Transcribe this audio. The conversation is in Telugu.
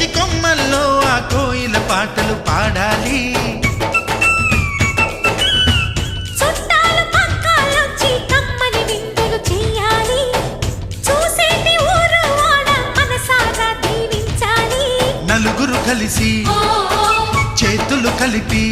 ఇంటి కొమ్మల్లో ఆ కోయిల పాటలు పాడాలి. చుట్టాలు పక్కాలొచ్చి కమ్మని విందులు చెయ్యాలి. చూసేటి ఊరు వాడ మనసారా దీవించాలి. నలుగురు కలిసి చేతులు కలిపి